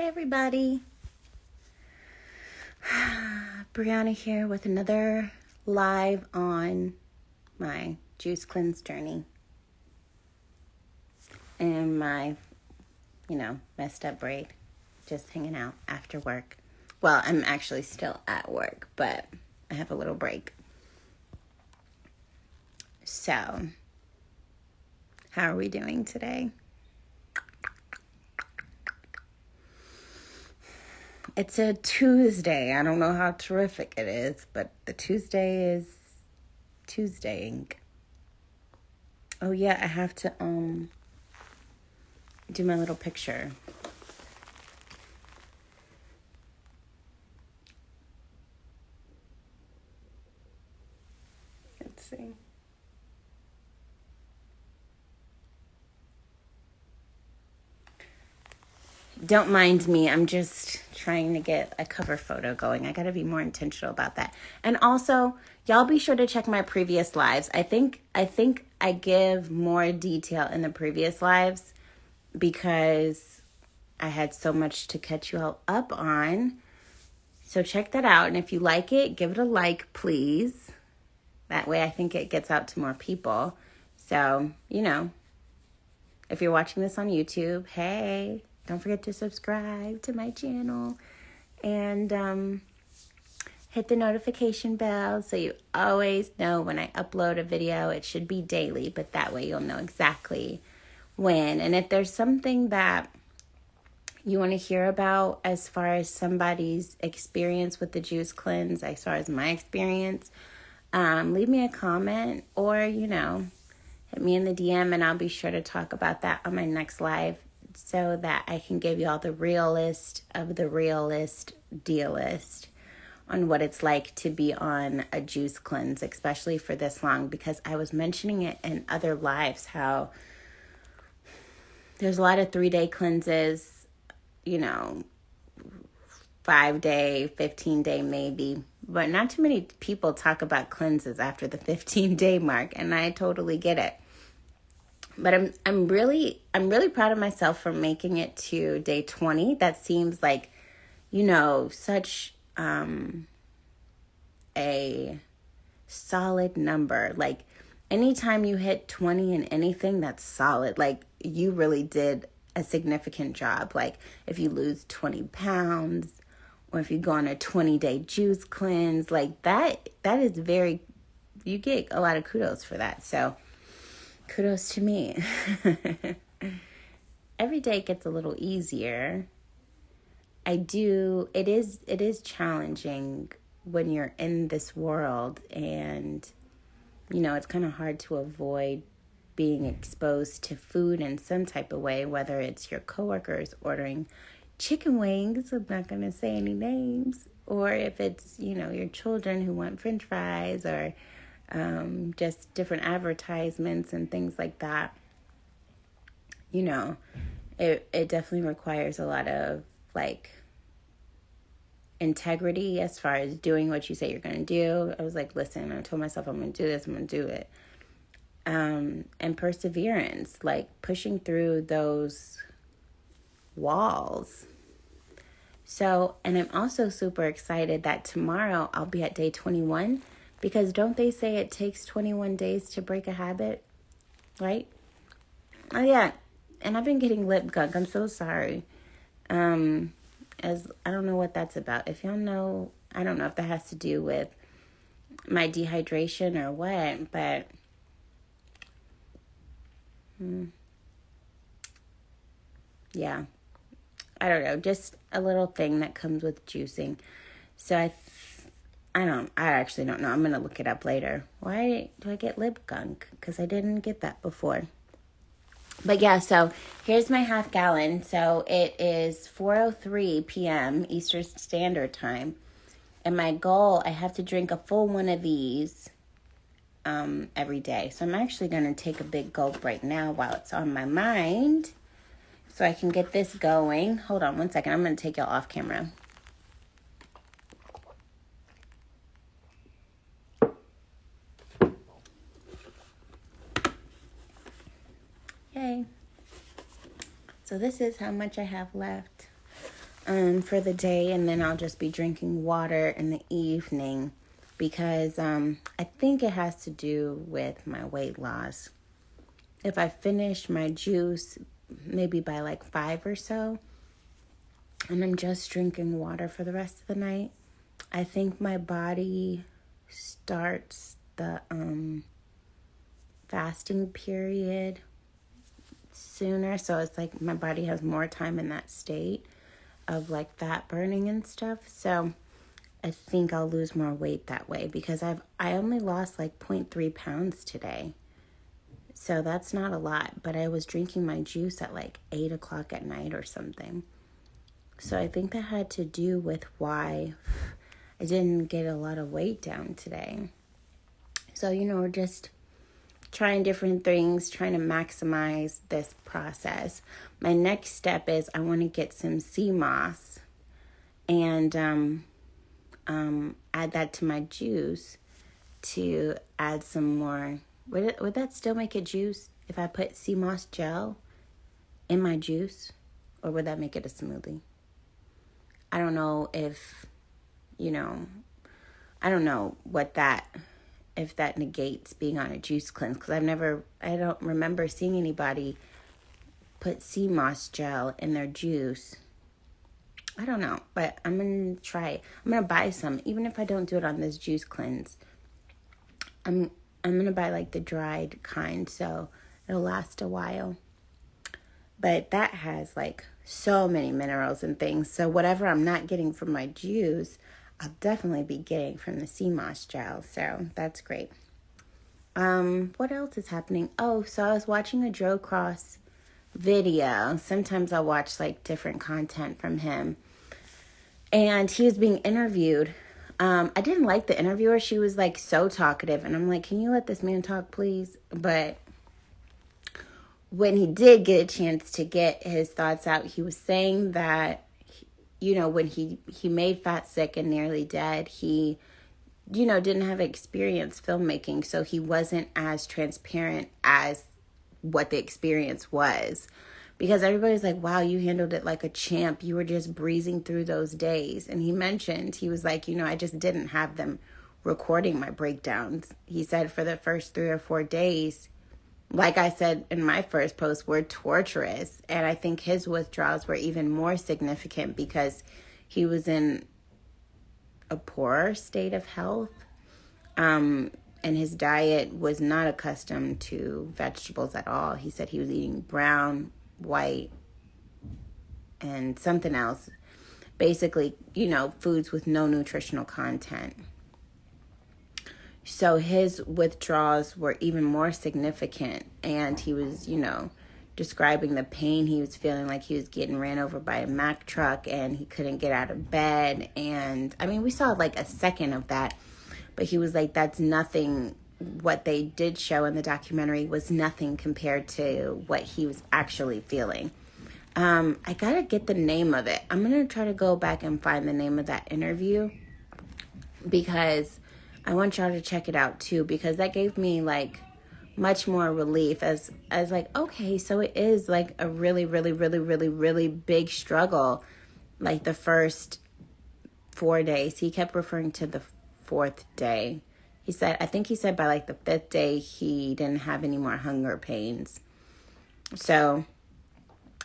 Hey everybody, Brianna here with another live on my juice cleanse journey and my, messed up braid, just hanging out after work. Well, I'm actually still at work, but I have a little break. So, how are we doing today? It's a Tuesday. I don't know how terrific it is, but the Tuesday is Tuesdaying. Oh yeah, I have to do my little picture. Let's see. Don't mind me. I'm just trying to get a cover photo going. I got to be more intentional about that. And also, y'all be sure to check my previous lives. I think I give more detail in the previous lives because I had so much to catch you all up on. So check that out. And if you like it, give it a like, please. That way I think it gets out to more people. So, if you're watching this on YouTube, hey, don't forget to subscribe to my channel and hit the notification bell so you always know when I upload a video. It should be daily, but that way you'll know exactly when. And if there's something that you want to hear about as far as somebody's experience with the juice cleanse, as far as my experience, leave me a comment or, hit me in the DM and I'll be sure to talk about that on my next live so that I can give you all the realist of the realist dealist on what it's like to be on a juice cleanse, especially for this long, because I was mentioning it in other lives how there's a lot of 3-day cleanses, 5-day, 15-day maybe, but not too many people talk about cleanses after the 15-day mark, and I totally get it. But I'm really proud of myself for making it to day 20. That seems like, such a solid number. Like anytime you hit 20 in anything, that's solid. Like you really did a significant job. Like if you lose 20 pounds or if you go on a 20-day juice cleanse, like that is you get a lot of kudos for that. So kudos to me. Every day gets a little easier. It is challenging when you're in this world and, it's kind of hard to avoid being exposed to food in some type of way, whether it's your coworkers ordering chicken wings, I'm not going to say any names, or if it's, your children who want French fries or just different advertisements and things like that. It definitely requires a lot of integrity as far as doing what you say you're going to do. I was like, listen, I told myself I'm going to do this, I'm going to do it. And perseverance, like pushing through those walls. So, and I'm also super excited that tomorrow I'll be at day 21 because don't they say it takes 21 days to break a habit, right? Oh yeah, and I've been getting lip gunk. I'm so sorry. As I don't know what that's about. If y'all know, I don't know if that has to do with my dehydration or what, but yeah, I don't know. Just a little thing that comes with juicing. So I actually don't know. I'm going to look it up later. Why do I get lip gunk? Because I didn't get that before. But yeah, so here's my half gallon. So it is 4:03 p.m. Eastern Standard Time. And my goal, I have to drink a full one of these every day. So I'm actually going to take a big gulp right now while it's on my mind so I can get this going. Hold on one second. I'm going to take y'all off camera. Yay. So this is how much I have left. for the day, and then I'll just be drinking water in the evening because I think it has to do with my weight loss. If I finish my juice maybe by like 5 or so, and I'm just drinking water for the rest of the night, I think my body starts the fasting period sooner. So it's like my body has more time in that state of like fat burning and stuff. So I think I'll lose more weight that way because I only lost like 0.3 pounds today. So that's not a lot, but I was drinking my juice at like 8 o'clock at night or something. So I think that had to do with why I didn't get a lot of weight down today. So, we're just trying different things, trying to maximize this process. My next step is I want to get some sea moss and add that to my juice to add some more. Would that still make it juice if I put sea moss gel in my juice, or would that make it a smoothie? I don't know if, I don't know if that negates being on a juice cleanse, because I don't remember seeing anybody put sea moss gel in their juice. I don't know, but I'm going to try it. I'm going to buy some, even if I don't do it on this juice cleanse. I'm going to buy like the dried kind, so it'll last a while. But that has like so many minerals and things. So whatever I'm not getting from my juice, I'll definitely be getting from the sea moss gel. So that's great. What else is happening? Oh, so I was watching a Joe Cross video. Sometimes I'll watch like different content from him. And he was being interviewed. I didn't like the interviewer. She was like so talkative. And I'm like, can you let this man talk, please? But when he did get a chance to get his thoughts out, he was saying that, when he made Fat, Sick, and Nearly Dead, he, didn't have experience filmmaking. So he wasn't as transparent as what the experience was. Because everybody's like, wow, you handled it like a champ. You were just breezing through those days. And he was like, I just didn't have them recording my breakdowns. He said for the first 3 or 4 days, like I said in my first post, were torturous. And I think his withdrawals were even more significant because he was in a poorer state of health. And his diet was not accustomed to vegetables at all. He said he was eating brown, white, and something else. Basically, foods with no nutritional content. So his withdrawals were even more significant. And he was, describing the pain he was feeling, like he was getting ran over by a Mack truck and he couldn't get out of bed. And I mean, we saw like a second of that. But he was like, that's nothing. What they did show in the documentary was nothing compared to what he was actually feeling. I gotta get the name of it. I'm gonna try to go back and find the name of that interview because I want y'all to check it out too, because that gave me like much more relief as like, okay, so it is like a really, really, really, really, really big struggle. Like the first 4 days, he kept referring to the 4th day. I think he said by like the 5th day, he didn't have any more hunger pains. So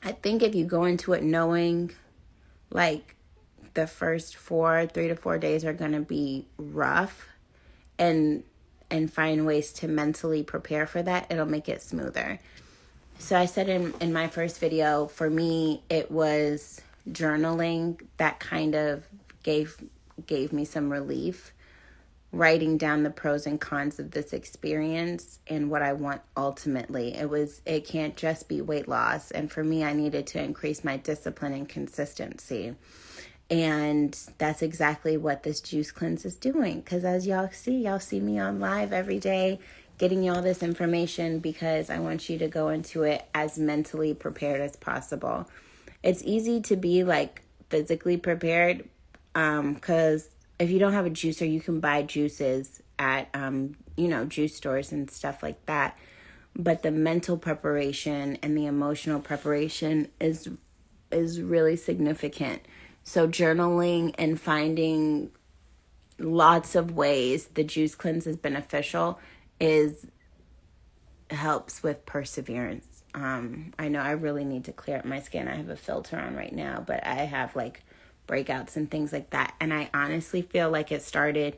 I think if you go into it knowing like the first 3 to 4 days are going to be rough and find ways to mentally prepare for that, it'll make it smoother. So I said in my first video, for me, it was journaling that kind of gave me some relief. Writing down the pros and cons of this experience and what I want ultimately. It can't just be weight loss. And for me, I needed to increase my discipline and consistency. And that's exactly what this juice cleanse is doing. Because as y'all see me on live every day, getting y'all this information because I want you to go into it as mentally prepared as possible. It's easy to be like physically prepared because if you don't have a juicer, you can buy juices at, juice stores and stuff like that. But the mental preparation and the emotional preparation is really significant. So journaling and finding lots of ways the juice cleanse is beneficial helps with perseverance. I know I really need to clear up my skin. I have a filter on right now, but I have like breakouts and things like that. And I honestly feel like it started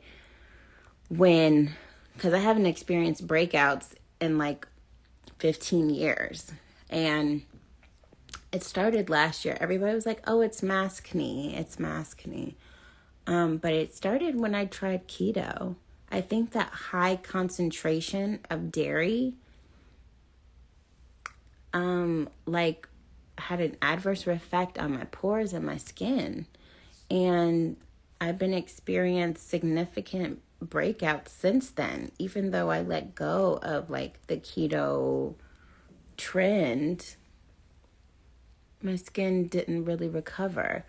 because I haven't experienced breakouts in like 15 years. And it started last year. Everybody was like, oh, it's maskne. It's maskne. But it started when I tried keto. I think that high concentration of dairy like had an adverse effect on my pores and my skin. And I've been experiencing significant breakouts since then, even though I let go of like the keto trend. My skin didn't really recover.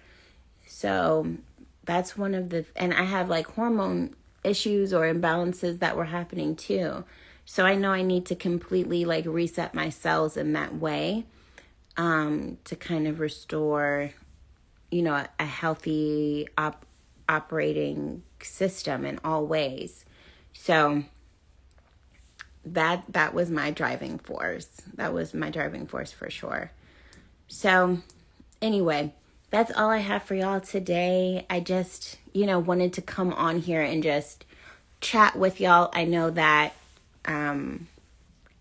So that's one of and I have like hormone issues or imbalances that were happening too. So I know I need to completely like reset my cells in that way, to kind of restore, a healthy operating system in all ways. So that was my driving force. That was my driving force for sure. So anyway, that's all I have for y'all today. I just, wanted to come on here and just chat with y'all. I know that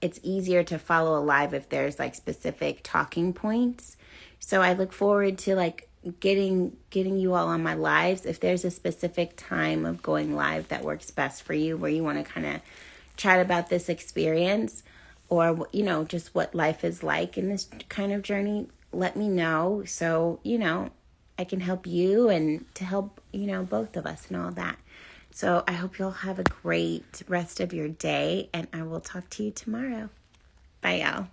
it's easier to follow a live if there's like specific talking points. So I look forward to like getting you all on my lives. If there's a specific time of going live that works best for you, where you want to kind of chat about this experience or, just what life is like in this kind of journey, let me know. So, I can help you and to help, both of us and all that. So I hope you'll have a great rest of your day, and I will talk to you tomorrow. Bye, y'all.